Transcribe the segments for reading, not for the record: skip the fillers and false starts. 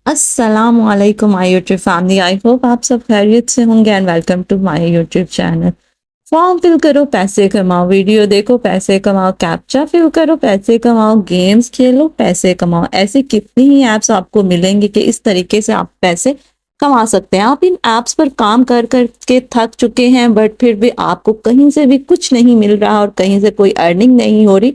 अस्सलामुअलैकुम my YouTube family. I hope आप सब खैरियत से होंगे and welcome to my YouTube channel. Form fill करो पैसे कमाओ, वीडियो देखो पैसे कमाओ, कैप्चा फिल करो पैसे कमाओ, गेम्स खेलो पैसे कमाओ। ऐसे कितनी ही ऐप्स आपको मिलेंगे कि इस तरीके से आप पैसे कमा सकते हैं। आप इन ऐप्स पर काम कर कर के थक चुके हैं, बट फिर भी आपको कहीं से भी कुछ नहीं मिल रहा और कहीं से कोई अर्निंग नहीं हो रही।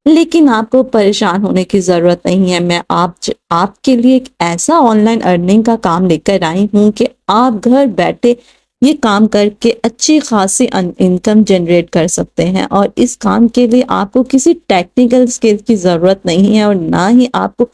लेकिन आपको परेशान होने की ज़रूरत नहीं है। मैं आपके लिए एक ऐसा ऑनलाइन अर्निंग का काम लेकर आई हूँ कि आप घर बैठे ये काम करके अच्छी खासी इनकम जनरेट कर सकते हैं। और इस काम के लिए आपको किसी टेक्निकल स्किल की ज़रूरत नहीं है और ना ही आपको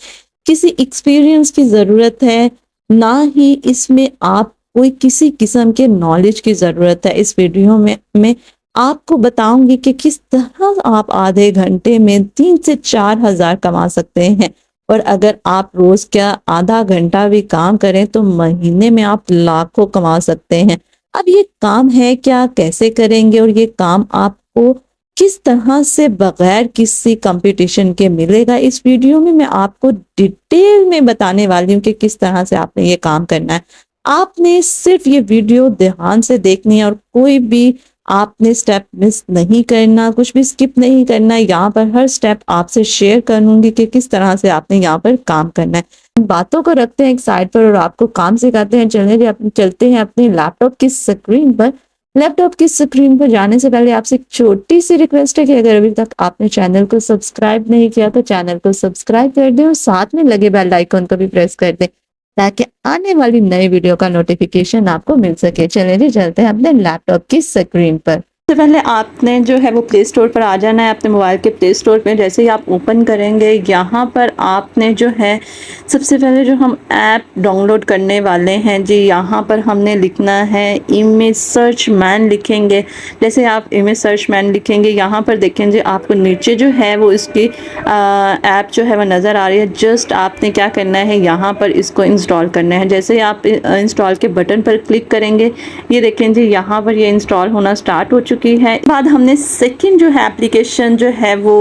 किसी एक्सपीरियंस की ज़रूरत है, ना ही इसमें आप कोई किसी किस्म के नॉलेज की ज़रूरत है। इस वीडियो में आपको बताऊंगी कि किस तरह आप आधे घंटे में 3 से 4 हज़ार कमा सकते हैं। और अगर आप रोज का आधा घंटा भी काम करें तो महीने में आप लाखों कमा सकते हैं। अब ये काम है क्या, कैसे करेंगे और ये काम आपको किस तरह से बगैर किसी कंपटीशन के मिलेगा, इस वीडियो में मैं आपको डिटेल में बताने वाली हूँ कि किस तरह से आपने ये काम करना है। आपने सिर्फ ये वीडियो ध्यान से देखनी है और कोई भी आपने स्टेप मिस नहीं करना, कुछ भी स्किप नहीं करना। यहाँ पर हर स्टेप आपसे शेयर करूंगी कि किस तरह से आपने यहाँ पर काम करना है। बातों को रखते हैं एक साइड पर और आपको काम सिखाते हैं। चलते हैं अपने लैपटॉप की स्क्रीन पर। लैपटॉप की स्क्रीन पर जाने से पहले आपसे एक छोटी सी रिक्वेस्ट है कि अगर अभी तक आपने चैनल को सब्सक्राइब नहीं किया तो चैनल को सब्सक्राइब कर दें और साथ में लगे बेल आइकन को भी प्रेस कर दें ताकि आने वाली नई वीडियो का नोटिफिकेशन आपको मिल सके। चलिए जी चलते हैं अपने लैपटॉप की स्क्रीन पर। सबसे पहले आपने जो है वो प्ले स्टोर पर आ जाना है। अपने मोबाइल के प्ले स्टोर में जैसे ही आप ओपन करेंगे, यहाँ पर आपने जो है सबसे पहले जो हम ऐप डाउनलोड करने वाले हैं जी, यहाँ पर हमने लिखना है इमेज सर्च मैन लिखेंगे। जैसे आप इमेज सर्च मैन लिखेंगे, यहाँ पर देखें जी आपको नीचे जो है वो इसकी ऐप जो है वो नज़र आ रही है। जस्ट आपने क्या करना है, यहाँ पर इसको इंस्टॉल करना है। जैसे ही आप इंस्टॉल के बटन पर क्लिक करेंगे, ये देखें जी यहाँ पर ये इंस्टॉल होना स्टार्ट हो चुकी है। बाद हमने सेकंड जो है एप्लीकेशन जो है वो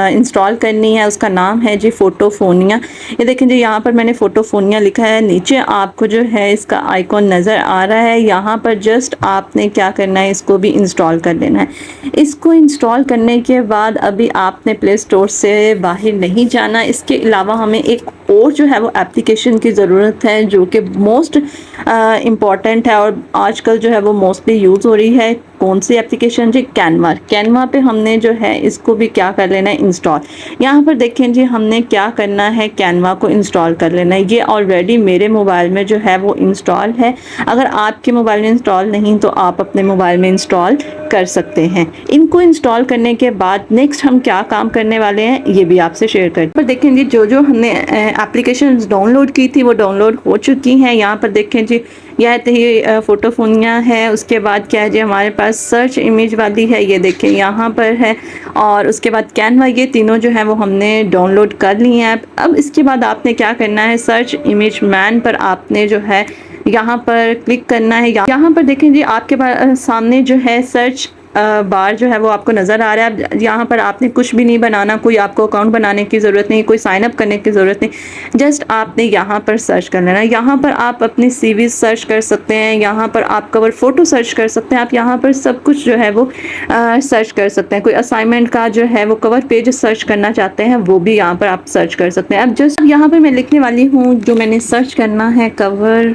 इंस्टॉल करनी है, उसका नाम है जी फोटोफोनिया। ये देखें जी यहाँ पर मैंने फोटोफोनिया लिखा है। नीचे आपको जो है इसका आइकॉन नज़र आ रहा है। यहाँ पर जस्ट आपने क्या करना है, इसको भी इंस्टॉल कर लेना है। इसको इंस्टॉल करने के बाद अभी आपने प्ले स्टोर से बाहर नहीं जाना। इसके अलावा हमें एक और जो है वो एप्लीकेशन की ज़रूरत है जो कि मोस्ट इम्पॉर्टेंट है और आजकल जो है वो मोस्टली यूज़ हो रही है। कौन सी एप्लीकेशन जी? कैनवा। कैनवा पे हमने जो है इसको भी क्या कर लेना है, इंस्टॉल। यहाँ पर देखें जी हमने क्या करना है, कैनवा को इंस्टॉल कर लेना है। ये ऑलरेडी मेरे मोबाइल में जो है वो इंस्टॉल है। अगर आपके मोबाइल में इंस्टॉल नहीं तो आप अपने मोबाइल में इंस्टॉल कर सकते हैं। इनको इंस्टॉल करने के बाद नेक्स्ट हम क्या काम करने वाले हैं ये भी आपसे शेयर करते हैं। पर देखें जी जो हमने एप्लीकेशन डाउनलोड की थी वो डाउनलोड हो चुकी हैं। यहाँ पर देखें जी यह तो फोटोफोनिया है। उसके बाद क्या है जी हमारे पास सर्च इमेज वाली है, ये देखें यहाँ पर है। और उसके बाद कैनवा, ये तीनों जो है वो हमने डाउनलोड कर ली हैं। अब इसके बाद आपने क्या करना है, सर्च इमेज मैन पर आपने जो है यहाँ पर क्लिक करना है। यहाँ पर देखें जी आपके सामने जो है सर्च बार जो है वो आपको नज़र आ रहा है। यहाँ पर आपने कुछ भी नहीं बनाना, कोई आपको अकाउंट बनाने की ज़रूरत नहीं, कोई साइन अप करने की ज़रूरत नहीं। जस्ट आपने यहाँ पर सर्च कर लेना। यहाँ पर आप अपनी सीवी सर्च कर सकते हैं, यहाँ पर आप कवर फ़ोटो सर्च कर सकते हैं। आप यहाँ पर सब कुछ जो है वो सर्च कर सकते हैं। कोई असाइनमेंट का जो है वो कवर पेज सर्च करना चाहते हैं वो भी यहाँ पर आप सर्च कर सकते हैं। अब जस्ट यहाँ पर मैं लिखने वाली हूँ जो मैंने सर्च करना है, cover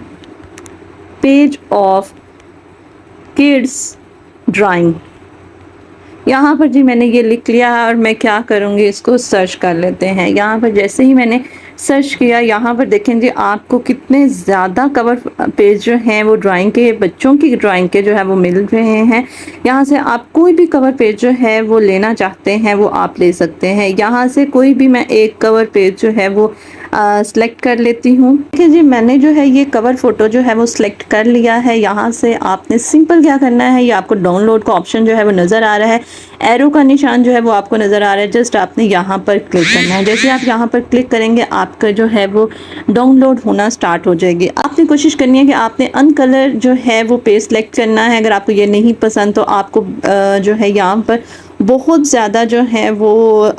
page of kids drawing. यहाँ पर जी मैंने ये लिख लिया है और मैं क्या करूँगी, इसको सर्च कर लेते हैं। यहाँ पर जैसे ही मैंने सर्च किया, यहाँ पर देखें जी आपको कितने ज़्यादा कवर पेज जो हैं वो ड्राइंग के, बच्चों की ड्राइंग के जो है वो मिल रहे हैं। यहाँ से आप कोई भी कवर पेज जो है वो लेना चाहते हैं वो आप ले सकते हैं। यहाँ से कोई भी मैं एक कवर पेज जो है वो सेलेक्ट कर लेती हूँ। देखिए जी मैंने जो है ये कवर फ़ोटो जो है वो सिलेक्ट कर लिया है। यहाँ से आपने सिंपल क्या करना है, ये आपको डाउनलोड का ऑप्शन जो है वो नज़र आ रहा है, एरो का निशान जो है वो आपको नज़र आ रहा है। जस्ट आपने यहाँ पर क्लिक करना है। जैसे आप यहाँ पर क्लिक करेंगे आपका जो है वो डाउनलोड होना स्टार्ट हो जाएगी। आपने कोशिश करनी है कि आपने अनकलर जो है वो पेज सेलेक्ट करना है। अगर आपको ये नहीं पसंद तो आपको जो है यहाँ पर बहुत ज़्यादा जो है वो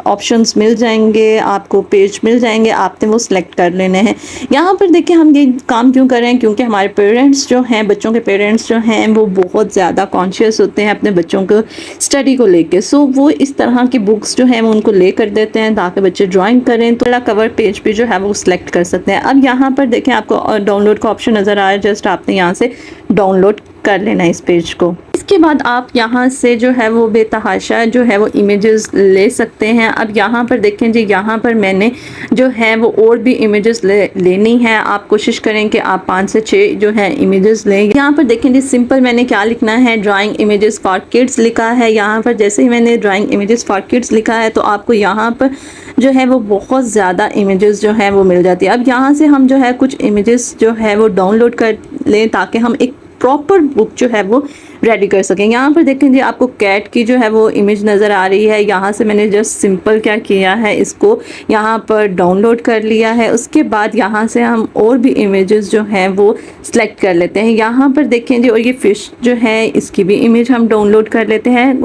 ऑप्शंस मिल जाएंगे, आपको पेज मिल जाएंगे, आपने वो सिलेक्ट कर लेने हैं। यहाँ पर देखिए हम ये काम क्यों कर रहे हैं, क्योंकि हमारे पेरेंट्स जो हैं, बच्चों के पेरेंट्स जो हैं वो बहुत ज़्यादा कॉन्शियस होते हैं अपने बच्चों को स्टडी को लेके। सो वो इस तरह की बुक्स जो हैं वो उनको ले कर देते हैं ताकि बच्चे ड्राइंग करें, तो कवर पेज पे जो है वो सिलेक्ट कर सकते हैं। अब यहाँ पर देखें आपको डाउनलोड का ऑप्शन नज़र आ रहा है, जस्ट आपने यहाँ से डाउनलोड कर लेना है इस पेज को। इसके बाद आप यहाँ से जो है वो बेतहाशा जो है वो इमेजेस ले सकते हैं। अब यहाँ पर देखें जी, यहाँ पर मैंने जो है वो और भी इमेजेस लेनी है। आप कोशिश करें कि आप 5 से 6 जो है इमेजेस लें। यहाँ पर देखें जी, सिंपल मैंने क्या लिखना है, ड्राइंग इमेजेस फॉर किड्स लिखा है। यहाँ पर जैसे ही मैंने ड्राइंग इमेजेस फॉर किड्स लिखा है तो आपको यहाँ पर जो है वो बहुत ज़्यादा इमेजेस जो है वो मिल जाती है। अब यहाँ से हम जो है कुछ इमेजेस जो है वो डाउनलोड कर लें ताकि हम एक प्रॉपर बुक जो है वो रेडी कर सकें। यहाँ पर देखें जी, आपको कैट की जो है वो इमेज नज़र आ रही है। यहाँ से मैंने जस्ट सिंपल क्या किया है, इसको यहाँ पर डाउनलोड कर लिया है। उसके बाद यहाँ से हम और भी इमेजेस जो हैं वो सिलेक्ट कर लेते हैं। यहाँ पर देखें जी, और ये फ़िश जो है इसकी भी इमेज हम डाउनलोड कर लेते हैं।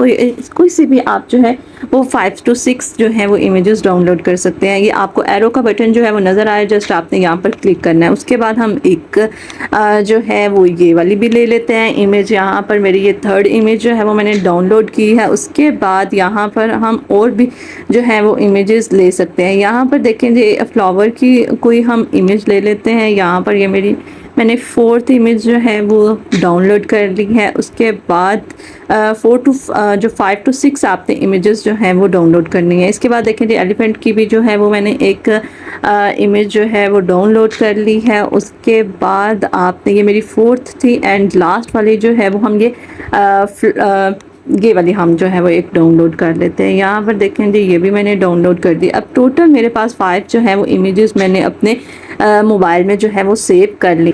कोई सी भी आप जो है वो 5 to 6 जो है वो इमेजेस डाउनलोड कर सकते हैं। ये आपको एरो का बटन जो है वो नज़र आया, जस्ट आपने यहाँ पर क्लिक करना है। उसके बाद हम एक जो है वो ये वाली भी ले लेते हैं इमेज। यहाँ पर मेरी ये 3rd इमेज जो है वो मैंने डाउनलोड की है। उसके बाद यहाँ पर हम और भी जो है वो इमेजेस ले सकते हैं। यहाँ पर देखें जी, फ्लावर की कोई हम इमेज ले लेते हैं। यहाँ पर ये मैंने 4th इमेज जो है वो डाउनलोड कर ली है। उसके बाद 5 to 6 आपने इमेजेस जो हैं वो डाउनलोड करनी है। इसके बाद देखें जी, एलिफेंट की भी जो है वो मैंने एक इमेज जो है वो डाउनलोड कर ली है। उसके बाद आपने, ये मेरी 4th थी एंड लास्ट वाली जो है वो हम ये वाली हम जो है वो एक डाउनलोड कर लेते हैं। यहाँ पर देखें जी, ये भी मैंने डाउनलोड कर दी। अब टोटल मेरे पास 5 जो है वो इमेजेस मैंने अपने मोबाइल में जो है वो सेव कर ली।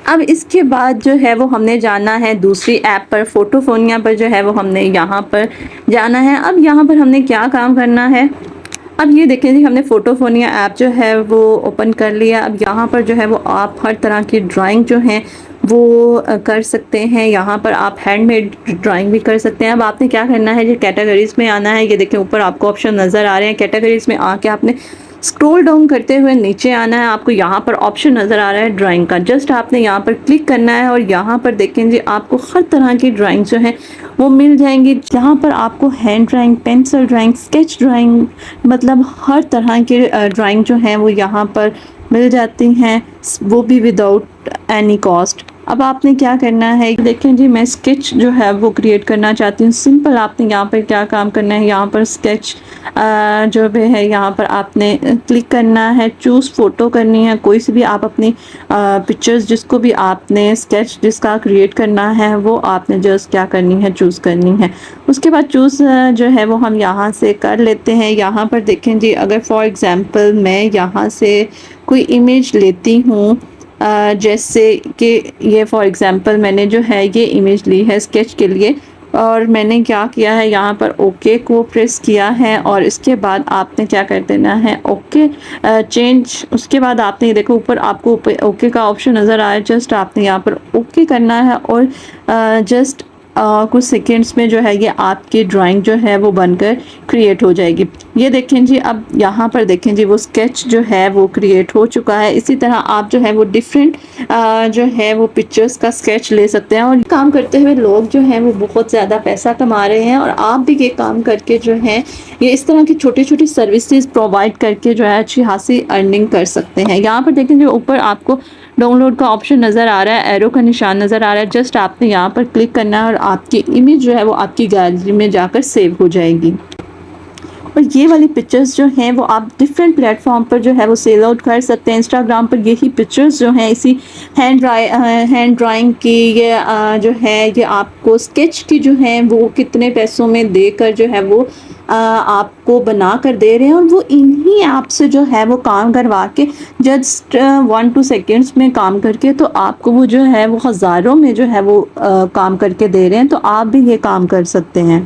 अब इसके बाद जो है वो हमने जाना है दूसरी ऐप पर, फोटोफोनिया पर जो है वो हमने यहाँ पर जाना है। अब यहाँ पर हमने क्या काम करना है, अब ये देखें जी, हमने फोटोफोनिया ऐप जो है वो ओपन कर लिया। अब यहाँ पर जो है वो आप हर तरह की ड्राइंग जो है वो कर सकते हैं। यहाँ पर आप हैंडमेड ड्राइंग भी कर सकते हैं। अब आपने क्या करना है, ये कैटेगरीज़ में आना है। ये देखें ऊपर आपको ऑप्शन नज़र आ रहे हैं। कैटेगरीज़ में आके आपने स्क्रॉल डाउन करते हुए नीचे आना है। आपको यहाँ पर ऑप्शन नज़र आ रहा है ड्राइंग का, जस्ट आपने यहाँ पर क्लिक करना है और यहाँ पर देखें जी, आपको हर तरह की ड्राइंग जो है वो मिल जाएंगी। यहाँ पर आपको hand drawing, pencil drawing, sketch drawing, मतलब हर तरह की ड्राइंग जो है वो यहाँ पर मिल जाती हैं, वो भी विदाउट एनी कॉस्ट। अब आपने क्या करना है, देखें जी, मैं स्केच जो है वो क्रिएट करना चाहती हूँ। सिंपल आपने यहाँ पर क्या काम करना है, यहाँ पर स्केच जो भी है यहाँ पर आपने क्लिक करना है, चूज़ फ़ोटो करनी है। कोई सी भी आप अपनी पिक्चर्स जिसको भी आपने स्केच जिसका क्रिएट करना है वो आपने जस्ट क्या करनी है, चूज़ करनी है। उसके बाद चूज़ जो है वो हम यहाँ से कर लेते हैं। यहाँ पर देखें जी, अगर फॉर एग्ज़ाम्पल मैं यहाँ से कोई इमेज लेती हूँ, जैसे कि ये फॉर एग्ज़ाम्पल मैंने जो है ये इमेज ली है स्केच के लिए, और मैंने क्या किया है, यहाँ पर ओके को प्रेस किया है और इसके बाद आपने क्या कर देना है, ओके चेंज। उसके बाद आपने देखो ऊपर आपको ओके का ऑप्शन नज़र आया, जस्ट आपने यहाँ पर ओके करना है और जस्ट कुछ सेकेंड्स में जो है ये आपकी ड्राइंग जो है वो बनकर क्रिएट हो जाएगी। ये देखें जी, अब यहाँ पर देखें जी, वो स्केच जो है वो क्रिएट हो चुका है। इसी तरह आप जो है वो डिफरेंट जो है वो पिक्चर्स का स्केच ले सकते हैं। और काम करते हुए लोग जो हैं वो बहुत ज़्यादा पैसा कमा रहे हैं और आप भी ये काम करके जो है ये इस तरह की छोटी छोटी सर्विसेज प्रोवाइड करके जो है अच्छी खासी अर्निंग कर सकते हैं। यहाँ पर देखें जो ऊपर आपको डाउनलोड का ऑप्शन नज़र आ रहा है, एरो का निशान नज़र आ रहा है, जस्ट आपने यहाँ पर क्लिक करना है और आपकी इमेज जो है वो आपकी गैलरी में जाकर सेव हो जाएगी। और ये वाली पिक्चर्स जो हैं वो आप डिफरेंट प्लेटफॉर्म पर जो है वो सेल आउट कर सकते हैं। इंस्टाग्राम पर यही पिक्चर्स जो हैं इसी हैंड ड्राइंग की ये जो है ये आपको स्केच की जो है वो कितने पैसों में देकर जो है वो आपको बना कर दे रहे हैं और वो इन्हीं ऐप से जो है वो काम करवा के जस्ट 1-2 सेकेंड्स में काम करके तो आपको वो जो है वो हज़ारों में जो है वो काम करके दे रहे हैं। तो आप भी ये काम कर सकते हैं।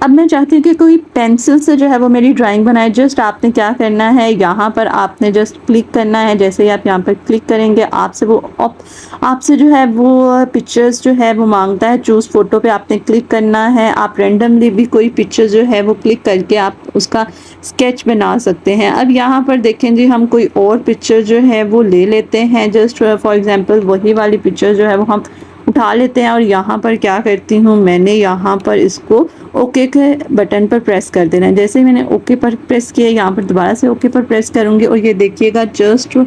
अब मैं चाहती हूँ कि कोई पेंसिल से जो है वो मेरी ड्राइंग बनाए। जस्ट आपने क्या करना है, यहाँ पर आपने जस्ट क्लिक करना है। जैसे ही आप यहाँ पर क्लिक करेंगे आपसे जो है वो पिक्चर्स जो है वो मांगता है। चूज़ फ़ोटो पे आपने क्लिक करना है। आप रैंडमली भी कोई पिक्चर जो है वो क्लिक करके आप उसका स्केच बना सकते हैं। अब यहाँ पर देखें जी, हम कोई और पिक्चर जो है वो ले लेते हैं। जस्ट फॉर एग्ज़ाम्पल वही वाली पिक्चर जो है वो हम उठा लेते हैं और यहाँ पर क्या करती हूँ, मैंने यहाँ पर इसको ओके के बटन पर प्रेस कर देना है। जैसे ही मैंने ओके पर प्रेस किया, यहाँ पर दोबारा से ओके पर प्रेस करूँगी और ये देखिएगा जस्ट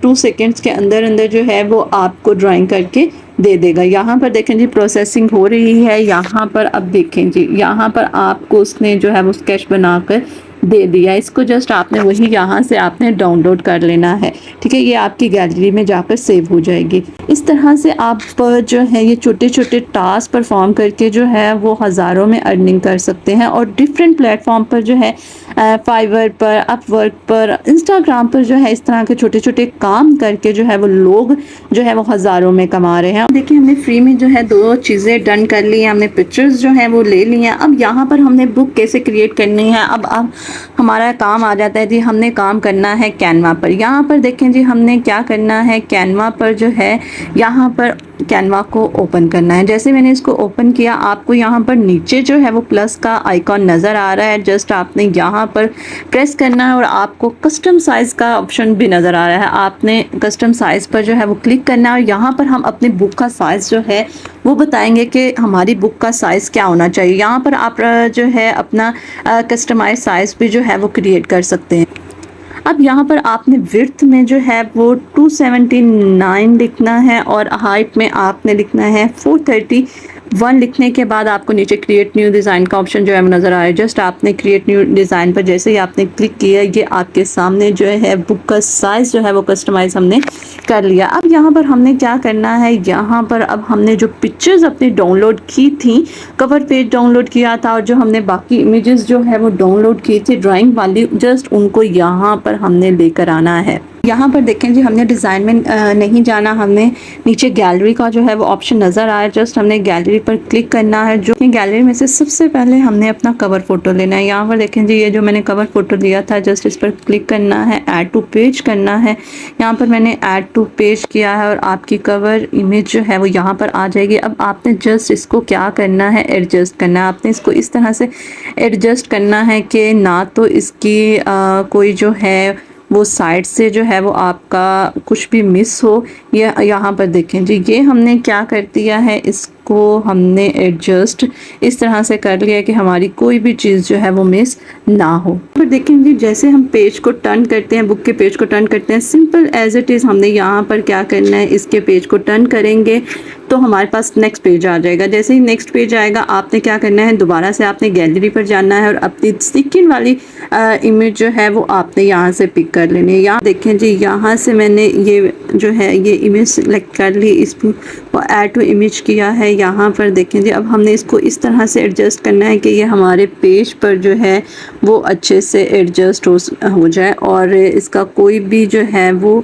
2 सेकेंड्स के अंदर अंदर जो है वो आपको ड्राइंग करके दे देगा। यहाँ पर देखें जी प्रोसेसिंग हो रही है। यहाँ पर अब देखें जी, यहाँ पर आपको उसने जो है वो स्केच बनाकर दे दिया। इसको जस्ट आपने वही यहाँ से आपने डाउनलोड कर लेना है, ठीक है। ये आपकी गैलरी में जाकर सेव हो जाएगी। इस तरह से आप जो है ये छोटे छोटे टास्क परफॉर्म करके जो है वो हज़ारों में अर्निंग कर सकते हैं। और डिफरेंट प्लेटफॉर्म पर जो है फाइवर पर, अपवर्क पर, इंस्टाग्राम पर जो है इस तरह के छोटे छोटे काम करके जो है वो लोग जो है वो हज़ारों में कमा रहे हैं। देखिए हमने फ्री में जो है 2 चीज़ें डन कर ली हैं। हमने पिक्चर्स जो है वो ले ली हैं। अब यहाँ पर हमने बुक कैसे क्रिएट करनी है, अब हमारा काम आ जाता है जी। हमने काम करना है कैनवा पर। यहाँ पर देखें जी, हमने क्या करना है, कैनवा पर जो है यहाँ पर कैनवा को ओपन करना है। जैसे मैंने इसको ओपन किया, आपको यहाँ पर नीचे जो है वो प्लस का आइकॉन नज़र आ रहा है। जस्ट आपने यहाँ पर प्रेस करना है और आपको कस्टम साइज़ का ऑप्शन भी नज़र आ रहा है। आपने कस्टम साइज़ पर जो है वो क्लिक करना है और यहाँ पर हम अपनी बुक का साइज़ जो है वो बताएंगे कि हमारी बुक का साइज़ क्या होना चाहिए। यहाँ पर आप जो है अपना कस्टमाइज साइज़ भी जो है वो क्रिएट कर सकते हैं। अब यहाँ पर आपने विड्थ में जो है वो 279 लिखना है और हाइट में आपने लिखना है 431। लिखने के बाद आपको नीचे क्रिएट न्यू डिज़ाइन का ऑप्शन जो है नज़र आ रहा है। जस्ट आपने क्रिएट न्यू डिज़ाइन पर जैसे ही आपने क्लिक किया, ये आपके सामने जो है बुक का साइज़ जो है वो कस्टमाइज़ हमने कर लिया। अब यहाँ पर हमने क्या करना है, यहाँ पर अब हमने जो पिक्चर्स अपनी डाउनलोड की थी, कवर पेज डाउनलोड किया था और जो हमने बाकी इमेजेस जो है वो डाउनलोड की थी ड्राइंग वाली, जस्ट उनको यहाँ पर हमने लेकर आना है। यहाँ पर देखें जी, हमने डिज़ाइन में नहीं जाना, हमने नीचे गैलरी का जो है वो ऑप्शन नज़र आया। जस्ट हमने गैलरी पर क्लिक करना है। जो गैलरी में से सबसे पहले हमने अपना कवर फ़ोटो लेना है। यहाँ पर देखें जी, ये जो मैंने कवर फ़ोटो लिया था, जस्ट इस पर क्लिक करना है, ऐड टू पेज करना है। यहाँ पर मैंने ऐड टू पेज किया है और आपकी कवर इमेज जो है वो यहाँ पर आ जाएगी। अब आपने जस्ट इसको क्या करना है, एडजस्ट करना है। आपने इसको इस तरह से एडजस्ट करना है कि ना तो इसकी कोई जो है वो साइड से जो है वो आपका कुछ भी मिस हो। ये यहाँ पर देखें जी, ये हमने क्या कर दिया है, इसको हमने एडजस्ट इस तरह से कर लिया कि हमारी कोई भी चीज़ जो है वो मिस ना हो। पर देखें जी, जैसे हम पेज को टर्न करते हैं, बुक के पेज को टर्न करते हैं, सिंपल एज इट इज़ हमने यहाँ पर क्या करना है, इसके पेज को टर्न करेंगे तो हमारे पास नेक्स्ट पेज आ जाएगा। जैसे ही नेक्स्ट पेज आएगा, आपने क्या करना है, दोबारा से आपने गैलरी पर जाना है और अपनी सेकंड वाली इमेज जो है वो आपने यहाँ से पिक कर लेनी है। यहाँ देखें जी, यहाँ से मैंने ये जो है ये इमेज सेलेक्ट कर ली, इसको ऐड टू इमेज किया है। यहाँ पर देखें जी, अब हमने इसको इस तरह से एडजस्ट करना है कि ये हमारे पेज पर जो है वो अच्छे से एडजस्ट हो जाए और इसका कोई भी जो है वो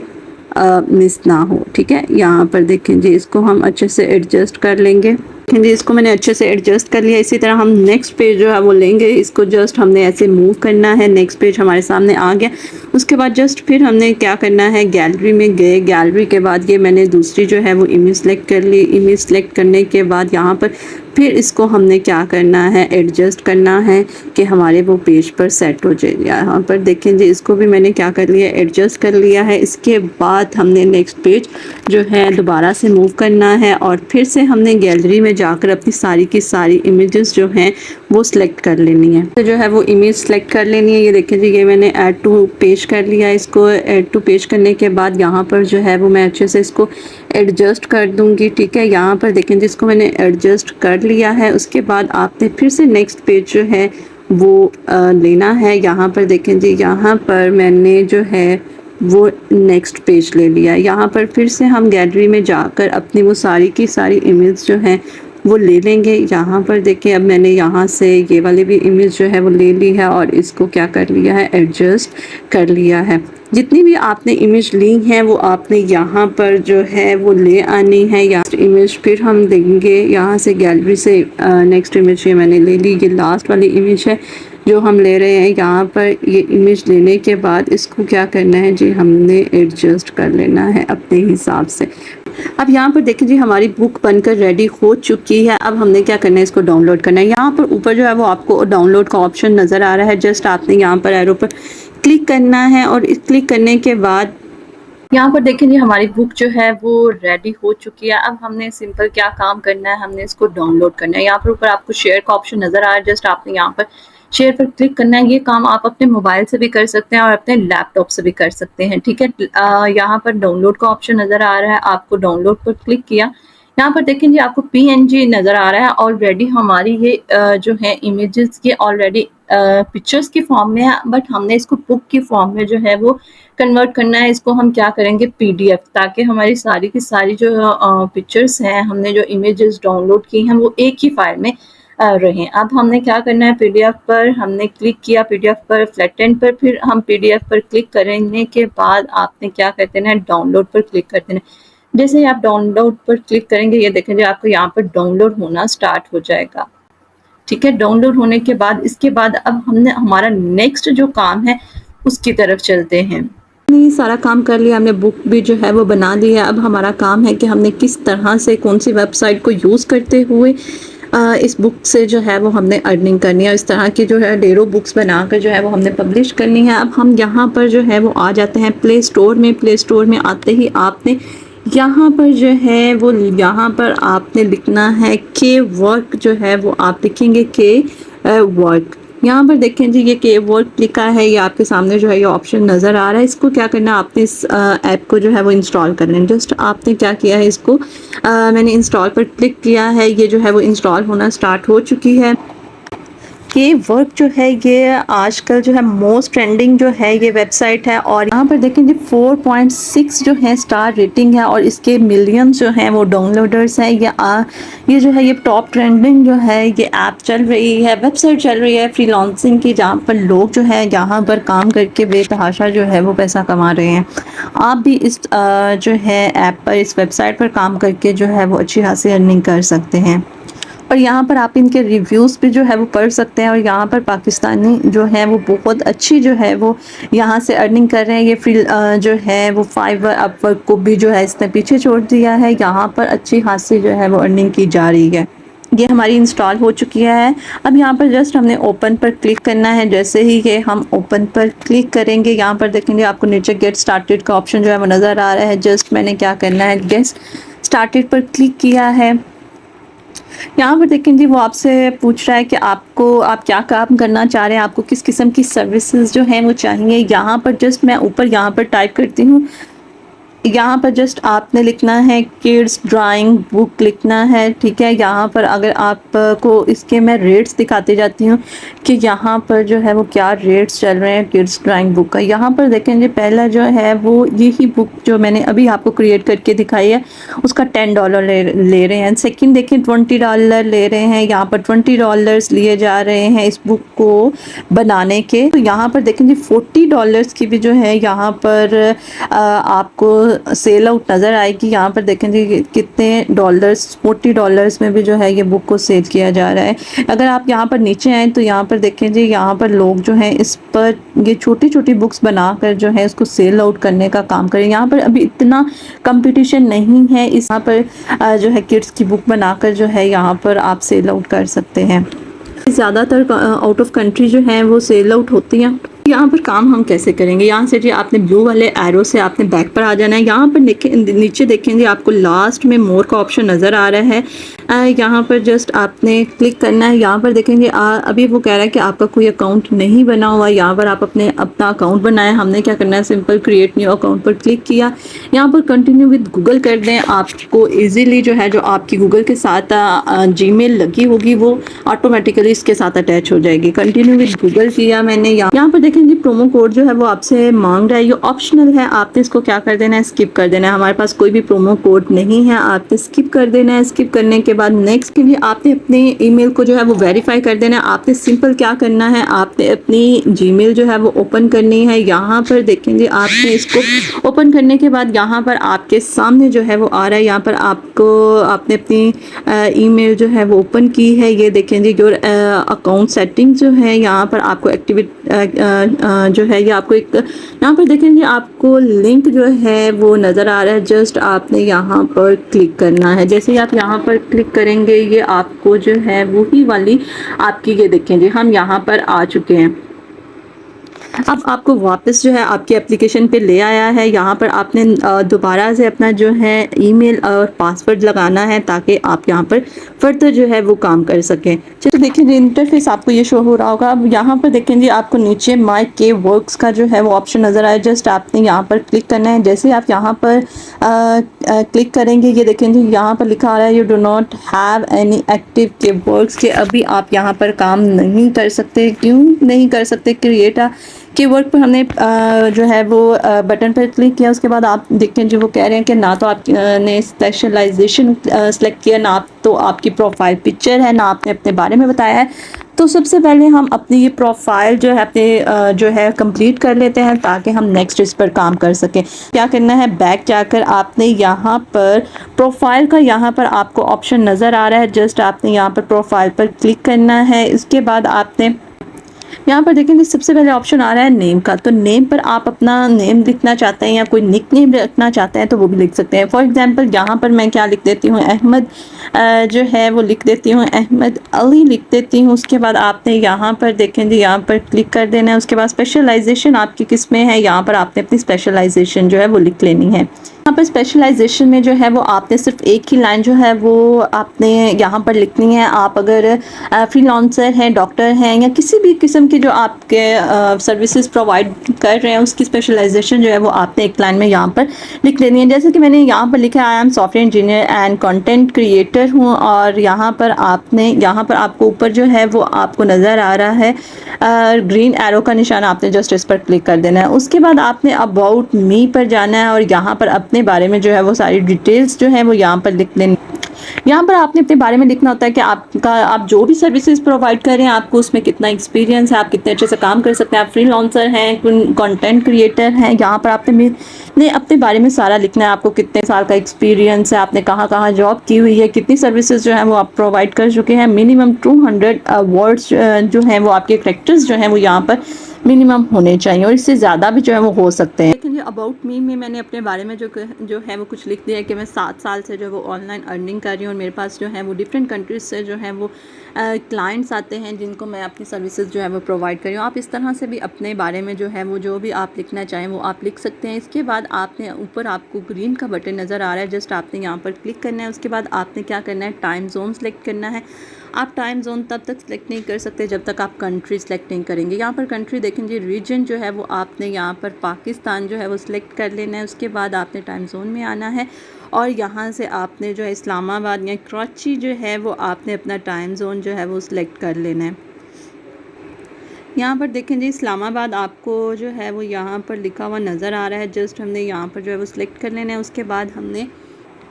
मिस ना हो, ठीक है। यहाँ पर देखें जी, इसको हम अच्छे से एडजस्ट कर लेंगे। जी, इसको मैंने अच्छे से एडजस्ट कर लिया। इसी तरह हम नेक्स्ट पेज जो है वो लेंगे, इसको जस्ट हमने ऐसे मूव करना है। नेक्स्ट पेज हमारे सामने आ गया। उसके बाद जस्ट फिर हमने क्या करना है, गैलरी में गए। गैलरी के बाद ये मैंने दूसरी जो है वो इमेज सेलेक्ट कर ली। इमेज सेलेक्ट करने के बाद यहाँ पर फिर इसको हमने क्या करना है, एडजस्ट करना है कि हमारे वो पेज पर सेट हो जाए। यहाँ पर देखें जी, इसको भी मैंने क्या कर लिया, एडजस्ट कर लिया है। इसके बाद हमने नेक्स्ट पेज जो है दोबारा से मूव करना है और फिर से हमने गैलरी में जाकर अपनी सारी की सारी इमेजेस जो हैं वो सिलेक्ट कर लेनी है। तो जो है वो इमेज सेलेक्ट कर लेनी है। ये देखें जी, ये मैंने ऐड टू पेज कर लिया। इसको ऐड टू पेज करने के बाद यहाँ पर जो है वो मैं अच्छे से इसको एडजस्ट कर दूंगी, ठीक है। यहाँ पर देखें जिसको मैंने एडजस्ट कर लिया है। उसके बाद आपने फिर से नेक्स्ट पेज जो है वो लेना है। यहाँ पर देखें जी, यहाँ पर मैंने जो है वो नेक्स्ट पेज ले लिया। यहाँ पर फिर से हम गैलरी में जाकर अपनी वो सारी की सारी इमेज जो है वो ले लेंगे। यहाँ पर देखें, अब मैंने यहाँ से ये वाली भी इमेज जो है वो ले ली है और इसको क्या कर लिया है, एडजस्ट कर लिया है। जितनी भी आपने इमेज ली हैं वो आपने यहाँ पर जो है वो ले आनी है। या इमेज फिर हम देंगे यहाँ से गैलरी से। नेक्स्ट इमेज ये मैंने ले ली, ये लास्ट वाली इमेज है जो हम ले रहे हैं। यहाँ पर ये इमेज लेने के बाद इसको क्या करना है जी, हमने एडजस्ट कर लेना है अपने हिसाब से। अब यहाँ पर देखिए जी हमारी बुक बनकर रेडी हो चुकी है। अब हमने क्या करना है, इसको डाउनलोड करना है। यहाँ पर ऊपर जो है वो आपको डाउनलोड का ऑप्शन नज़र आ रहा है। जस्ट आपने यहाँ पर एरो पर क्लिक करना है और इस क्लिक करने के बाद यहाँ पर देखेंगे हमारी बुक जो है वो रेडी हो चुकी है। अब हमने सिंपल क्या काम करना है, हमने इसको डाउनलोड करना है। यहाँ पर ऊपर आपको शेयर का ऑप्शन नज़र आ रहा है, जस्ट आपने यहाँ पर शेयर पर क्लिक करना है। ये काम आप अपने मोबाइल से भी कर सकते हैं और अपने लैपटॉप से भी कर सकते हैं, ठीक है। यहाँ पर डाउनलोड का ऑप्शन नज़र आ रहा है, आपको डाउनलोड पर क्लिक किया। यहाँ पर देखेंगे आपको PNG नज़र आ रहा है। ऑलरेडी हमारी ये जो है इमेजेस ये ऑलरेडी पिक्चर्स की फॉर्म में है, बट हमने इसको बुक की फॉर्म में जो है वो कन्वर्ट करना है। इसको हम क्या करेंगे, PDF, ताकि हमारी सारी की सारी जो पिक्चर्स हैं, हमने जो इमेजेस डाउनलोड की हैं वो एक ही फाइल में रहें। अब हमने क्या करना है, PDF पर हमने क्लिक किया, PDF पर फ्लैटेन पर, फिर हम PDF पर क्लिक करने के बाद आपने क्या कर देना है, डाउनलोड पर क्लिक कर देना है। जैसे ही आप डाउनलोड पर क्लिक करेंगे ये देखेंगे आपको यहाँ पर डाउनलोड होना स्टार्ट हो जाएगा, ठीक है। डाउनलोड होने के बाद इसके बाद अब हमने हमारा नेक्स्ट जो काम है उसकी तरफ चलते हैं। हमने सारा काम कर लिया, हमने बुक भी जो है वो बना ली है। अब हमारा काम है कि हमने किस तरह से कौन सी वेबसाइट को यूज़ करते हुए इस बुक से जो है वो हमने अर्निंग करनी है। इस तरह की जो है ढेरों बुक्स बनाकर जो है वो हमने पब्लिश करनी है। अब हम यहाँ पर जो है वो आ जाते हैं प्ले स्टोर में। प्ले स्टोर में आते ही आपने यहाँ पर जो है वो यहाँ पर आपने लिखना है के वर्क, जो है वो आप लिखेंगे के वर्क। यहाँ पर देखें जी ये के वर्क लिखा है, ये आपके सामने जो है ये ऑप्शन नज़र आ रहा है। इसको क्या करना है, आपने इस ऐप को जो है वो इंस्टॉल करना है। जस्ट आपने क्या किया है, इसको मैंने इंस्टॉल पर क्लिक किया है, ये जो है वो इंस्टॉल होना स्टार्ट हो चुकी है। के वर्क जो है ये आजकल जो है मोस्ट ट्रेंडिंग जो है ये वेबसाइट है। और यहाँ पर देखेंगे 4.6 जो है स्टार रेटिंग है और इसके मिलियंस जो हैं वो डाउनलोडर्स हैं। ये जो है ये टॉप ट्रेंडिंग जो है ये ऐप चल रही है, वेबसाइट चल रही है फ्रीलांसिंग की, जहाँ पर लोग जो है यहाँ पर काम करके बेतहाशा जो है वो पैसा कमा रहे हैं। आप भी इस जो है ऐप पर, इस वेबसाइट पर काम करके जो है वो अच्छी खासी अर्निंग कर सकते हैं। और यहाँ पर आप इनके रिव्यूज़ भी जो है वो पढ़ सकते हैं। और यहाँ पर पाकिस्तानी जो है वो बहुत अच्छी जो है वो यहाँ से अर्निंग कर रहे हैं। ये फ्री जो है वो फाइवर, अपवर्क को भी जो है इसने पीछे छोड़ दिया है। यहाँ पर अच्छी खासी जो है वो अर्निंग की जा रही है। ये हमारी इंस्टॉल हो चुकी है। अब यहाँ पर जस्ट हमने ओपन पर क्लिक करना है। जैसे ही ये हम ओपन पर क्लिक करेंगे यहाँ पर देखेंगे आपको नीचे गेट स्टार्टेड का ऑप्शन जो है वो नज़र आ रहा है। जस्ट मैंने क्या करना है, गेट स्टार्टेड पर क्लिक किया है। यहाँ पर देखें जी वो आपसे पूछ रहा है कि आप क्या काम करना चाह रहे हैं, आपको किस किस्म की सर्विसेज जो हैं वो चाहिए। यहाँ पर जस्ट मैं ऊपर यहाँ पर टाइप करती हूँ, यहाँ पर जस्ट आपने लिखना है किड्स ड्राइंग बुक लिखना है, ठीक है। यहाँ पर अगर आपको इसके मैं रेट्स दिखाती जाती हूँ कि यहाँ पर जो है वो क्या रेट्स चल रहे हैं किड्स ड्राइंग बुक का। यहाँ पर देखेंगे पहला जो है वो यही बुक जो मैंने अभी आपको क्रिएट करके दिखाई है उसका $10 ले रहे हैं। सेकंड देखें $20 ले रहे हैं, यहाँ पर $20 लिए जा रहे हैं इस बुक को बनाने के। तो यहाँ पर देखेंगे $40 की भी जो है यहाँ पर आपको सेल आउट नज़र आएगी। यहाँ पर देखेंगे कितने डॉलर्स, $40 में भी जो है ये बुक को सेल किया जा रहा है। अगर आप यहाँ पर नीचे आएँ तो यहाँ पर देखें जी यहाँ पर लोग जो हैं इस पर ये छोटी छोटी बुक्स बनाकर जो है इसको सेल आउट करने का काम करें। यहाँ पर अभी इतना कंपटीशन नहीं है, इस यहाँ पर जो है किड्स की बुक बनाकर जो है यहाँ पर आप सेल आउट कर सकते हैं। ज़्यादातर आउट ऑफ कंट्री जो हैं वो सेल आउट होती हैं। यहाँ पर काम हम कैसे करेंगे, यहाँ से जी आपने ब्लू वाले एरो से आपने बैक पर आ जाना है। यहाँ पर नीचे देखेंगे आपको लास्ट में मोर का ऑप्शन नज़र आ रहा है, यहाँ पर जस्ट आपने क्लिक करना है। यहाँ पर देखेंगे अभी वो कह रहा है कि आपका कोई अकाउंट नहीं बना हुआ, यहाँ पर आप अपना अकाउंट बनाएं। हमने क्या करना है, सिंपल क्रिएट न्यू अकाउंट पर क्लिक किया। यहाँ पर कंटिन्यू विद गूगल कर दें, आपको ईजीली जो है जो आपकी गूगल के साथ जीमेल लगी होगी वो ऑटोमेटिकली इसके साथ अटैच हो जाएगी। कंटिन्यू विद गूगल किया मैंने। यहाँ पर देखें जी प्रोमो कोड जो है वो आपसे मांग रहा है, ये ऑप्शनल है, आपने इसको क्या कर देना है, स्किप कर देना है। हमारे पास कोई भी प्रोमो कोड नहीं है, आपने स्किप कर देना है। स्किप करने के बाद नेक्स्ट के लिए आपने अपने ईमेल को जो है वो वेरीफाई कर देना है। आपने सिंपल क्या करना है, आपने अपनी जीमेल जो है वो ओपन करनी है। यहाँ पर देखेंगे आपने इसको ओपन करने के बाद यहाँ पर आपके सामने जो है वो आ रहा है, यहाँ पर आपको आपने अपनी ईमेल जो है वो ओपन की है। ये देखें जी योर अकाउंट सेटिंग जो है यहाँ पर आपको एक्टिवेट जो है ये आपको एक यहाँ पर देखेंगे आपको लिंक जो है वो नज़र आ रहा है। जस्ट आपने यहाँ पर क्लिक करना है। जैसे ही आप यहाँ पर क्लिक करेंगे ये आपको जो है वही वाली आपकी ये देखेंगे हम यहाँ पर आ चुके हैं। अब आपको वापस जो है आपकी एप्लीकेशन पे ले आया है। यहाँ पर आपने दोबारा से अपना जो है ईमेल और पासवर्ड लगाना है ताकि आप यहाँ पर फर्दर जो है वो काम कर सकें। चलो देखिए इंटरफेस आपको ये शो हो रहा होगा। अब यहाँ पर देखेंगे आपको नीचे माई के वर्क्स का जो है वो ऑप्शन नज़र आया। जस्ट आपने यहाँ पर क्लिक करना है। जैसे आप यहाँ पर क्लिक करेंगे ये देखेंगे यहाँ पर लिखा आ रहा है you do not have any active के वर्क्स के अभी आप यहाँ पर काम नहीं कर सकते। क्यों नहीं कर सकते? क्रिएट के वर्क पर हमने जो है वो बटन पर क्लिक किया। उसके बाद आप देखें जो वो कह रहे हैं कि ना तो आपने स्पेशलाइजेशन सेलेक्ट किया, ना तो आपकी प्रोफाइल पिक्चर है, ना आपने अपने बारे में बताया है। तो सबसे पहले हम अपनी ये प्रोफाइल जो है अपने जो है कंप्लीट कर लेते हैं ताकि हम नेक्स्ट इस पर काम कर सकें। क्या करना है, बैक जाकर आपने यहाँ पर प्रोफाइल का यहाँ पर आपको ऑप्शन नज़र आ रहा है। जस्ट आपने यहाँ पर प्रोफाइल पर क्लिक करना है। इसके बाद आपने यहाँ पर देखेंगे सबसे पहले ऑप्शन आ रहा है नेम का। तो नेम पर आप अपना नेम लिखना चाहते हैं या कोई निक नेम रखना चाहते हैं तो वो भी लिख सकते हैं। फॉर एग्जांपल यहाँ पर मैं क्या लिख देती हूँ, अहमद जो है वो लिख देती हूँ, अहमद अली लिख देती हूँ। उसके बाद आपने यहाँ पर देखेंगे यहाँ पर क्लिक कर देना है। उसके बाद स्पेशलाइजेशन आपकी किस में है, यहाँ पर आपने अपनी स्पेशलाइजेशन जो है वो लिख लेनी है। यहाँ पर स्पेशलाइजेशन में जो है वो आपने सिर्फ एक ही लाइन जो है वो आपने यहाँ पर लिखनी है। आप अगर फ्रीलांसर हैं, डॉक्टर हैं या किसी भी किस्म के जो आपके सर्विसेज प्रोवाइड कर रहे हैं उसकी स्पेशलाइजेशन जो है वो आपने एक लाइन में यहाँ पर लिख लेनी है। जैसे कि मैंने यहाँ पर लिखा है I am software engineer and content creator हूँ। और यहाँ पर आपको ऊपर जो है वो आपको नज़र आ रहा है ग्रीन एरो का निशान, आपने जस्ट इस पर क्लिक कर देना है। उसके बाद आपने अबाउट मी पर जाना है और यहाँ पर अपने बारे में जो है वो सारी डिटेल्स जो है वो यहाँ पर लिख लेनी। यहाँ पर आपने अपने बारे में लिखना होता है कि आप जो भी सर्विसेज प्रोवाइड कर रहे हैं आपको उसमें कितना एक्सपीरियंस है, आप कितने अच्छे से काम कर सकते हैं, आप फ्रीलांसर हैं, कंटेंट क्रिएटर हैं। यहाँ पर आपने अपने बारे में सारा लिखना है। आपको कितने साल का एक्सपीरियंस है, आपने कहाँ कहाँ जॉब की हुई है, कितनी सर्विसेज जो है वो आप प्रोवाइड कर चुके हैं। मिनिमम 200 वर्ड्स जो हैं वो आपके कैरेक्टर्स जो हैं वो यहाँ पर मिनिमम होने चाहिए और इससे ज़्यादा भी जो है वो हो सकते हैं। लेकिन अबाउट मी में मैंने अपने बारे में जो है वो कुछ लिख दिया है कि मैं 7 साल से जो वो ऑनलाइन अर्निंग कर रही हूँ और मेरे पास जो है वो डिफरेंट कंट्रीज से जो है वो क्लाइंट्स आते हैं जिनको मैं अपनी सर्विसेज जो है वो प्रोवाइड कर रही हूँ। आप इस तरह से भी अपने बारे में जो है वो जो भी आप लिखना चाहें वो आप लिख सकते हैं। इसके बाद आपने ऊपर आपको ग्रीन का बटन नज़र आ रहा है, जस्ट आपने यहाँ पर क्लिक करना है। उसके बाद आपने क्या करना है, टाइम जोन सेलेक्ट करना है। आप टाइम जोन तब तक सेलेक्ट नहीं कर सकते जब तक आप कंट्री सेलेक्ट नहीं करेंगे। यहाँ पर कंट्री देखेंगे, रीजन जो है वो आपने यहाँ पर पाकिस्तान जो है वो सिलेक्ट कर लेना है। उसके बाद आपने टाइम जोन में आना है और यहाँ से आपने जो है इस्लामाबाद या कराची जो है वो आपने अपना टाइम जोन जो है वो सिलेक्ट कर लेना है। यहाँ पर देखें जी इस्लामाबाद आपको जो है वो यहाँ पर लिखा हुआ नज़र आ रहा है। जस्ट हमने यहाँ पर जो है वो सिलेक्ट कर लेना है। उसके बाद हमने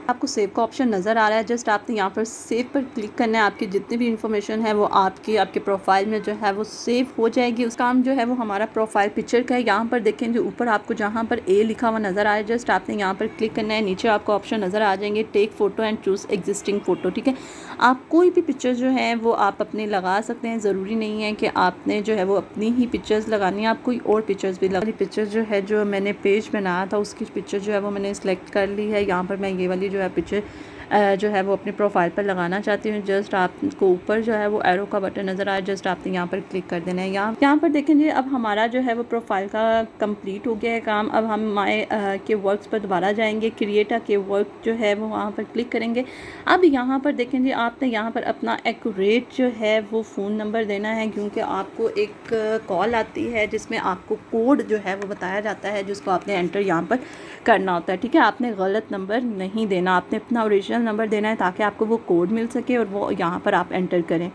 आपको सेव का ऑप्शन नज़र आ रहा है, जस्ट आपने यहाँ पर सेव पर क्लिक करना है। आपकी जितनी भी इंफॉर्मेशन है वो आपके प्रोफाइल में जो है वो सेव हो जाएगी। उस काम जो है वो हमारा प्रोफाइल पिक्चर का है। यहाँ पर देखें जो ऊपर आपको जहाँ पर ए लिखा हुआ नज़र आ रहा है, जस्ट आपने यहाँ पर क्लिक करना है। नीचे आपको ऑप्शन नज़र आ जाएंगे take photo and choose existing photo. ठीक है, आप कोई भी पिक्चर जो है वो आप अपने लगा सकते हैं। ज़रूरी नहीं है कि आपने जो है वो अपनी ही पिक्चर्स लगानी है, आप कोई और पिक्चर्स भी लगा। पिक्चर जो है जो मैंने पेज बनाया था उसकी पिक्चर जो है वो मैंने सेलेक्ट कर ली है। यहाँ पर मैं ये वाली जो है पिक्चर जो है वो अपने प्रोफाइल पर लगाना चाहती हूँ। जस्ट आपको ऊपर जो है वो एरो का बटन नज़र आया, जस्ट आपने यहाँ पर क्लिक कर देना है। यहाँ पर देखेंगे अब हमारा जो है वो प्रोफाइल का कंप्लीट हो गया है काम। अब हम माय के वर्क्स पर दोबारा जाएंगे, क्रिएटर के वर्क जो है वो वहाँ पर क्लिक करेंगे। अब यहाँ पर देखेंगे आपने यहाँ पर अपना एक्यूरेट जो है वो फ़ोन नंबर देना है, क्योंकि आपको एक कॉल आती है जिसमें आपको कोड जो है वो बताया जाता है जिसको आपने एंटर यहाँ पर करना होता है। ठीक है, आपने गलत नंबर नहीं देना, आपने अपना ओरिजिनल नंबर देना है ताकि आपको वो कोड मिल सके और वो यहाँ पर आप एंटर करें।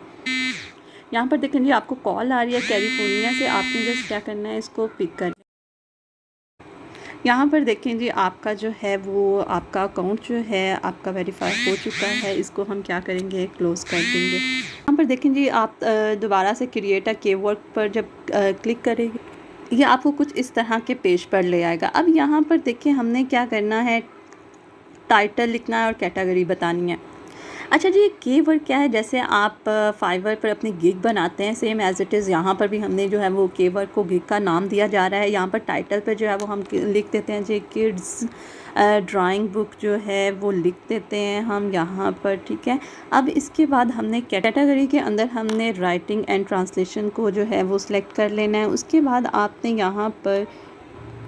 यहाँ पर देखेंगे आपको कॉल आ रही है कैलिफोर्निया से, आपने जस्ट क्या करना है इसको पिक कर। यहाँ पर देखें जी आपका जो है वो आपका अकाउंट जो है आपका वेरीफाई हो चुका है। इसको हम क्या करेंगे, क्लोज़ कर देंगे। यहाँ पर देखें जी आप दोबारा से क्रिएट अ कीवर्ड पर जब क्लिक करेंगे, ये आपको कुछ इस तरह के पेज पर ले आएगा। अब यहाँ पर देखिए हमने क्या करना है, टाइटल लिखना है और कैटेगरी बतानी है। अच्छा जी, कीवर्ड क्या है, जैसे आप फाइवर पर अपनी गिग बनाते हैं, सेम एज़ इट इज़ यहाँ पर भी हमने जो है वो कीवर्ड को गिग का नाम दिया जा रहा है। यहाँ पर टाइटल पे जो है वो हम लिख देते हैं जी किड्स ड्राइंग बुक जो है वो लिख देते हैं हम यहाँ पर, ठीक है। अब इसके बाद हमने कैटेगरी के अंदर हमने राइटिंग एंड ट्रांसलेशन को जो है वो सिलेक्ट कर लेना है। उसके बाद आपने यहाँ पर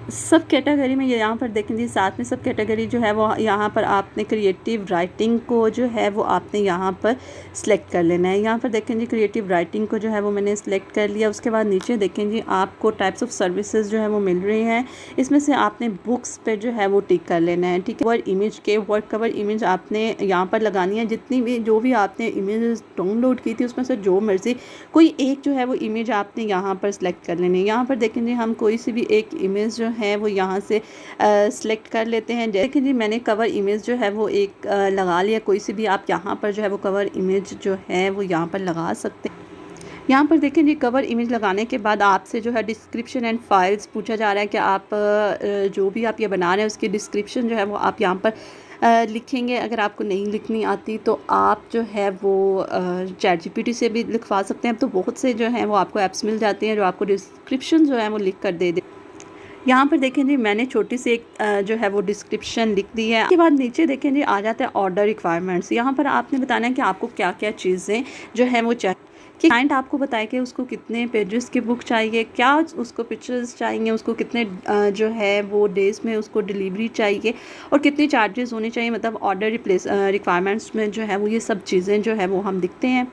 सब कैटेगरी में, ये यहाँ पर देखें जी साथ में सब कैटेगरी जो है वो यहाँ पर आपने क्रिएटिव राइटिंग को जो है वो आपने यहाँ पर सिलेक्ट कर लेना है। यहाँ पर देखें जी क्रिएटिव राइटिंग को जो है वो मैंने सिलेक्ट कर लिया। उसके बाद नीचे देखें जी आपको टाइप्स ऑफ सर्विसेज जो है वो मिल रही हैं। इसमें से आपने बुक्स पे जो है वो टिक कर लेना है, ठीक है। वर्ड इमेज के वर्ड कवर इमेज आपने यहाँ पर लगानी है। जितनी भी जो भी आपने इमेज डाउनलोड की थी उसमें से जो मर्ज़ी कोई एक जो है वो इमेज आपने यहाँ पर सिलेक्ट कर लेनी है। यहाँ पर देखें जी हम कोई सी भी एक इमेज जो है वो यहाँ से सिलेक्ट कर लेते हैं। जैसे कि जी मैंने कवर इमेज जो है वो एक लगा लिया। कोई सी भी आप यहाँ पर जो है वो कवर इमेज जो है वो यहाँ पर लगा सकते हैं। यहाँ पर देखें जी कवर इमेज लगाने के बाद आपसे जो है डिस्क्रिप्शन एंड फाइल्स पूछा जा रहा है कि आप जो भी आप ये बना रहे हैं उसकी डिस्क्रिप्शन जो है वो आप यहाँ पर लिखेंगे। अगर आपको नहीं लिखनी आती तो आप जो है वो चैट जीपीटी से भी लिखवा सकते हैं। तो बहुत से जो हैं वो आपको ऐप्स मिल जाते हैं जो आपको डिस्क्रिप्शन जो है वो लिख कर दे दे। यहाँ पर देखें जी मैंने छोटी सी एक जो है वो डिस्क्रिप्शन लिख दी है। उसके बाद नीचे देखें जी आ जाता है ऑर्डर रिक्वायरमेंट्स। यहाँ पर आपने बताना है कि आपको क्या क्या चीज़ें जो है वो चाहिए, कि क्लाइंट आपको बताए कि उसको कितने पेजेस की बुक चाहिए, क्या उसको पिक्चर्स चाहिए, उसको कितने जो है वो डेज़ में उसको डिलीवरी चाहिए और कितने चार्जेस होने चाहिए। मतलब ऑर्डर रिक्वायरमेंट्स में जो है वो ये सब चीज़ें जो है वो हम लिखते हैं।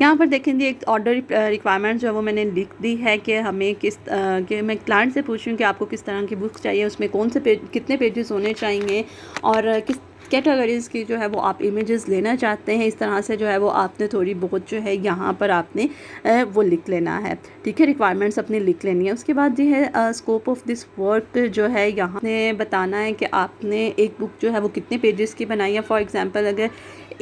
यहाँ पर देखेंगे एक ऑर्डर रिक्वायरमेंट जो है वो मैंने लिख दी है कि हमें कि मैं क्लाइंट से पूछूँ कि आपको किस तरह की बुक्स चाहिए, उसमें कौन से कितने पेजेस होने चाहिए और किस कैटेगरीज़ की जो है वो आप इमेजेस लेना चाहते हैं। इस तरह से जो है वो आपने थोड़ी बहुत जो है यहाँ पर आपने वो लिख लेना है, ठीक है। रिक्वायरमेंट्स अपनी लिख लेनी है। उसके बाद जो है स्कोप ऑफ दिस वर्क जो है यहाँ ने बताना है कि आपने एक बुक जो है वो कितने पेजेस की बनाई है। फॉर एग्ज़ाम्पल अगर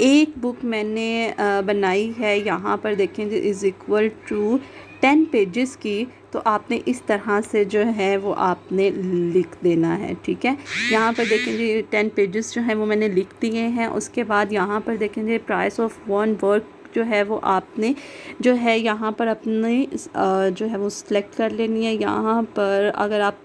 एक बुक मैंने बनाई है यहाँ पर देखें इज़ इक्वल टू 10 पेजेस की, तो आपने इस तरह से जो है वो आपने लिख देना है, ठीक है। यहाँ पर देखेंगे 10 पेजेस जो है वो मैंने लिख दिए हैं। उसके बाद यहाँ पर देखेंगे प्राइस ऑफ वन वर्क जो है वो आपने जो है यहाँ पर अपनी जो है वो सिलेक्ट कर लेनी है। यहाँ पर अगर आप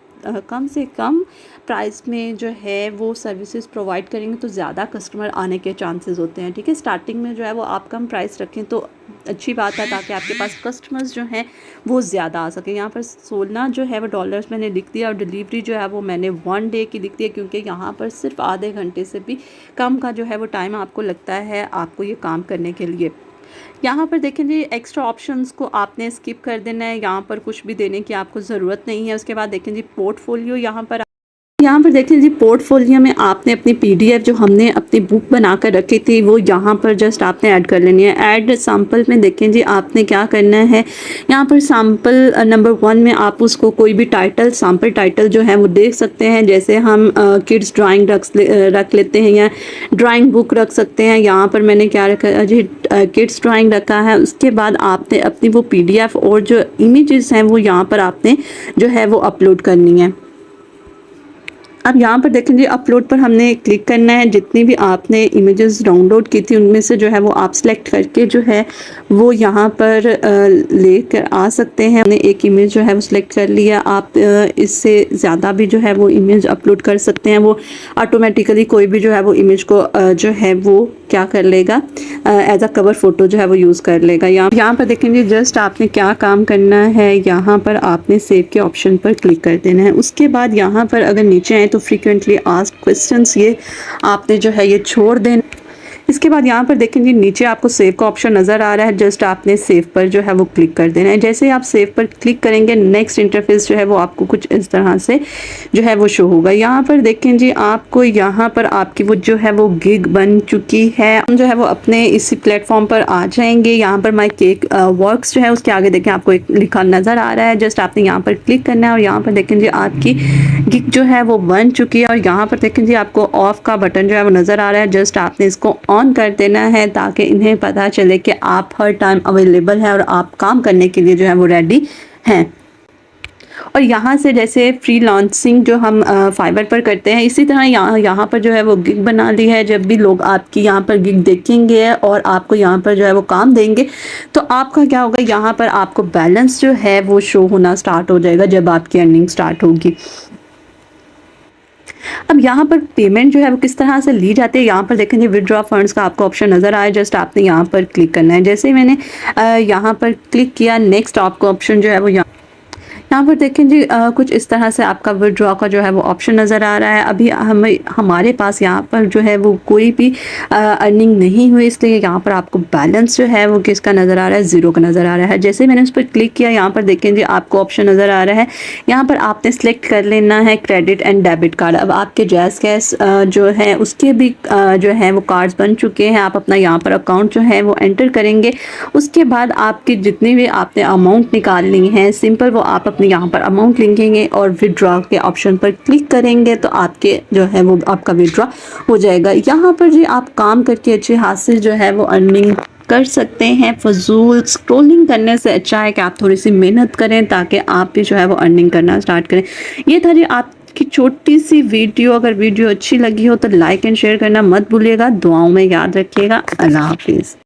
कम से कम प्राइस में जो है वो सर्विसेज प्रोवाइड करेंगे तो ज़्यादा कस्टमर आने के चांसेस होते हैं, ठीक है। स्टार्टिंग में जो है वो आप कम प्राइस रखें तो अच्छी बात है ताकि आपके पास कस्टमर्स जो हैं वो ज़्यादा आ सकें। यहाँ पर 16 जो है वो डॉलर्स मैंने लिख दिया और डिलीवरी जो है वो मैंने 1 डे की लिख दी है, क्योंकि यहाँ पर सिर्फ आधे घंटे से भी कम का जो है वो टाइम आपको लगता है आपको ये काम करने के लिए। यहाँ पर देखें जी एक्स्ट्रा ऑप्शंस को आपने स्किप कर देना है, यहाँ पर कुछ भी देने की आपको ज़रूरत नहीं है। उसके बाद देखें जी पोर्टफोलियो, यहाँ पर देखें जी पोर्टफोलियो में आपने अपनी पीडीएफ जो हमने अपनी बुक बना कर रखी थी वो यहाँ पर जस्ट आपने ऐड कर लेनी है। ऐड सैम्पल में देखें जी आपने क्या करना है, यहाँ पर सैम्पल नंबर 1 में आप उसको कोई भी टाइटल सैम्पल टाइटल जो है वो देख सकते हैं। जैसे हम किड्स ड्राइंग रख लेते हैं या ड्राइंग बुक रख सकते हैं। यहाँ पर मैंने क्या रखा जी किड्स ड्राइंग रखा है। उसके बाद आपने अपनी वो पीडीएफ और जो इमेजेस हैं वो यहाँ पर आपने जो है वो अपलोड करनी है। अब यहाँ पर देखें जी अपलोड पर हमने क्लिक करना है। जितनी भी आपने इमेजेस डाउनलोड की थी उनमें से जो है वो आप सेलेक्ट करके जो है वो यहाँ पर लेकर आ सकते हैं। हमने एक इमेज जो है वो सिलेक्ट कर लिया। आप इससे ज़्यादा भी जो है वो इमेज अपलोड कर सकते हैं। वो ऑटोमेटिकली कोई भी जो है वो इमेज को जो है वो क्या कर लेगा, एज अ कवर फ़ोटो जो है वो यूज़ कर लेगा। यहाँ पर देखेंगे जस्ट आपने क्या काम करना है, यहाँ पर आपने सेव के ऑप्शन पर क्लिक कर देना है। उसके बाद यहाँ पर अगर नीचे आए तो फ्रीक्वेंटली आस्क्ड क्वेश्चंस ये आपने जो है ये छोड़ देना। इसके बाद यहाँ पर देखें जी नीचे आपको सेव का ऑप्शन नज़र आ रहा है, जस्ट आपने सेव पर जो है वो क्लिक कर देना है। जैसे ही आप सेव पर क्लिक करेंगे नेक्स्ट इंटरफेस जो है वो आपको कुछ इस तरह से जो है वो शो होगा। यहाँ पर देखें जी आपको यहाँ पर आपकी वो जो है वो गिग बन चुकी है। हम जो है वो अपने इसी प्लेटफॉर्म पर आ जाएंगे। यहाँ पर माई केक वर्क्स जो है उसके आगे देखें आपको एक लिखा नज़र आ रहा है, जस्ट आपने यहाँ पर क्लिक करना है और यहाँ पर देखें जी आपकी गिग जो है वो बन चुकी है। और यहाँ पर देखें जी आपको ऑफ का बटन जो है वो नज़र आ रहा है, जस्ट आपने इसको ऑन कर देना है ताकि इन्हें पता चले कि आप हर टाइम अवेलेबल हैं और आप काम करने के लिए जो है वो रेडी हैं। और यहाँ से जैसे फ्रीलांसिंग जो हम फाइवर पर करते हैं, इसी तरह यहाँ पर जो है वो गिग बना ली है। जब भी लोग आपकी यहाँ पर गिग देखेंगे और आपको यहाँ पर जो है वो काम देंगे तो आपका क्या होगा, यहाँ पर आपको बैलेंस जो है वो शो होना स्टार्ट हो जाएगा जब आपकी अर्निंग स्टार्ट होगी। अब यहाँ पर पेमेंट जो है वो किस तरह से ली जाती है, यहाँ पर देखेंगे विदड्रॉ फंड्स का आपको ऑप्शन नज़र आया, जस्ट आपने यहाँ पर क्लिक करना है। जैसे ही मैंने यहाँ पर क्लिक किया नेक्स्ट आपको ऑप्शन जो है वो यहाँ पर देखें जी कुछ इस तरह से आपका विदड्रॉ का जो है वो ऑप्शन नज़र आ रहा है। अभी हमारे पास यहाँ पर जो है वो कोई भी अर्निंग नहीं हुई, इसलिए यहाँ पर आपको बैलेंस जो है वो किसका नज़र आ रहा है, ज़ीरो का नज़र आ रहा है। जैसे मैंने उस पर क्लिक किया यहाँ पर देखें जी आपको ऑप्शन नज़र आ रहा है, यहाँ पर आपने सेलेक्ट कर लेना है क्रेडिट एंड डेबिट कार्ड। अब आपके जैज़ कैश जो है उसके भी जो है वो कार्ड्स बन चुके हैं। आप अपना यहाँ पर अकाउंट जो है वो एंटर करेंगे, उसके बाद आपकी जितनी भी आपने अमाउंट निकालनी है सिंपल वो आप यहाँ पर अमाउंट लिखेंगे और विदड्रॉ के ऑप्शन पर क्लिक करेंगे तो आपके जो है वो आपका विदड्रॉ हो जाएगा। यहाँ पर जी आप काम करके अच्छे हाथ से जो है वो अर्निंग कर सकते हैं। फजूल स्क्रॉलिंग करने से अच्छा है कि आप थोड़ी सी मेहनत करें ताकि आप भी जो है वो अर्निंग करना स्टार्ट करें। ये था जी आपकी छोटी सी वीडियो। अगर वीडियो अच्छी लगी हो तो लाइक एंड शेयर करना मत भूलिएगा। दुआओं में याद रखिएगा। अल्लाह हाफिज़।